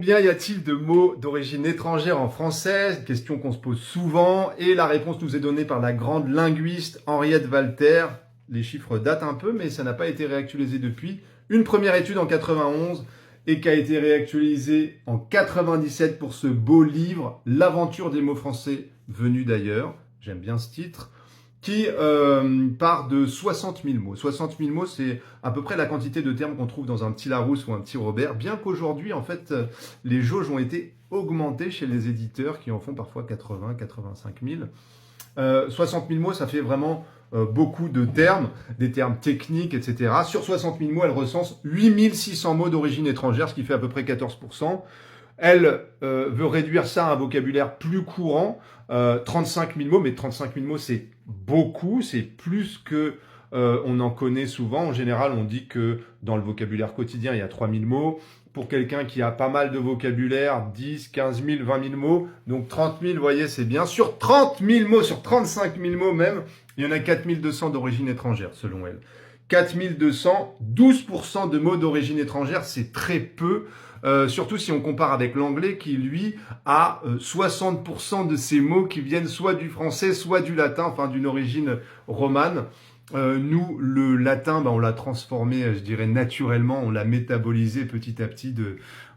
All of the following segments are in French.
Combien y a-t-il de mots d'origine étrangère en français? Une question qu'on se pose souvent et la réponse nous est donnée par la grande linguiste Henriette Walter. Les chiffres datent un peu, mais ça n'a pas été réactualisé depuis. Une première étude en 91 et qui a été réactualisée en 97 pour ce beau livre, L'aventure des mots français venus d'ailleurs. J'aime bien ce titre. Qui part de 60 000 mots. 60 000 mots, c'est à peu près la quantité de termes qu'on trouve dans un petit Larousse ou un petit Robert, bien qu'aujourd'hui, en fait, les jauges ont été augmentées chez les éditeurs qui en font parfois 80, 85 000. 60 000 mots, ça fait vraiment beaucoup de termes, des termes techniques, etc. Sur 60 000 mots, elle recense 8 600 mots d'origine étrangère, ce qui fait à peu près 14%. Elle veut réduire ça à un vocabulaire plus courant, 35 000 mots, mais 35 000 mots, c'est beaucoup, c'est plus que on en connaît souvent. En général, on dit que dans le vocabulaire quotidien, il y a 3 000 mots. Pour quelqu'un qui a pas mal de vocabulaire, 10, 15 000, 20 000 mots, donc 30 000, vous voyez, c'est bien. Sur 30 000 mots, sur 35 000 mots même, il y en a 4 200 d'origine étrangère, selon elle. 4 200, 12% de mots d'origine étrangère, c'est très peu. Surtout si on compare avec l'anglais qui, lui, a 60% de ces mots qui viennent soit du français, soit du latin, enfin d'une origine romane. Nous, le latin, on l'a transformé, je dirais, naturellement, on l'a métabolisé petit à petit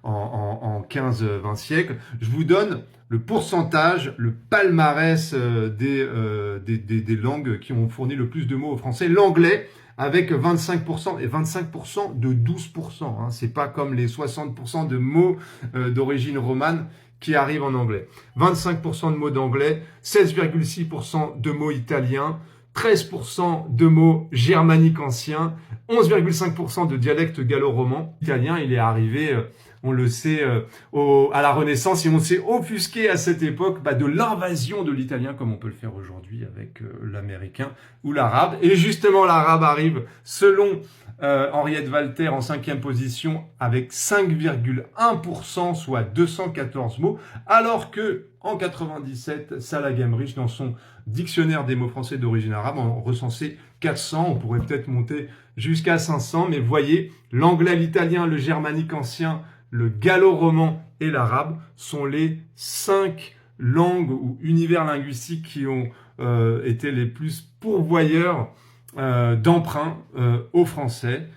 en 15-20 siècles. Je vous donne le pourcentage, le palmarès des langues qui ont fourni le plus de mots au français. L'anglais, avec 25%, et 25% de 12%. Hein. C'est pas comme les 60% de mots d'origine romane qui arrivent en anglais. 25% de mots d'anglais, 16,6% de mots italiens, 13% de mots germaniques anciens, 11,5% de dialectes gallo-romans. L'italien, il est arrivé, on le sait, à la Renaissance, et on s'est offusqué à cette époque de l'invasion de l'italien, comme on peut le faire aujourd'hui avec l'américain ou l'arabe. Et justement, l'arabe arrive, selon Henriette Walter, en 5e position, avec 5,1%, soit 214 mots, alors que en 97, Salah Gamrich, dans son dictionnaire des mots français d'origine arabe, en recensait 400. On pourrait peut-être monter jusqu'à 500, mais voyez, l'anglais, l'italien, le germanique ancien, le gallo-roman et l'arabe sont les 5 langues ou univers linguistiques qui ont été les plus pourvoyeurs d'emprunt au français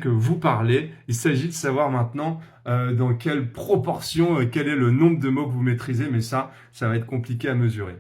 que vous parlez. Il s'agit de savoir maintenant dans quelle proportion, quel est le nombre de mots que vous maîtrisez, mais ça va être compliqué à mesurer.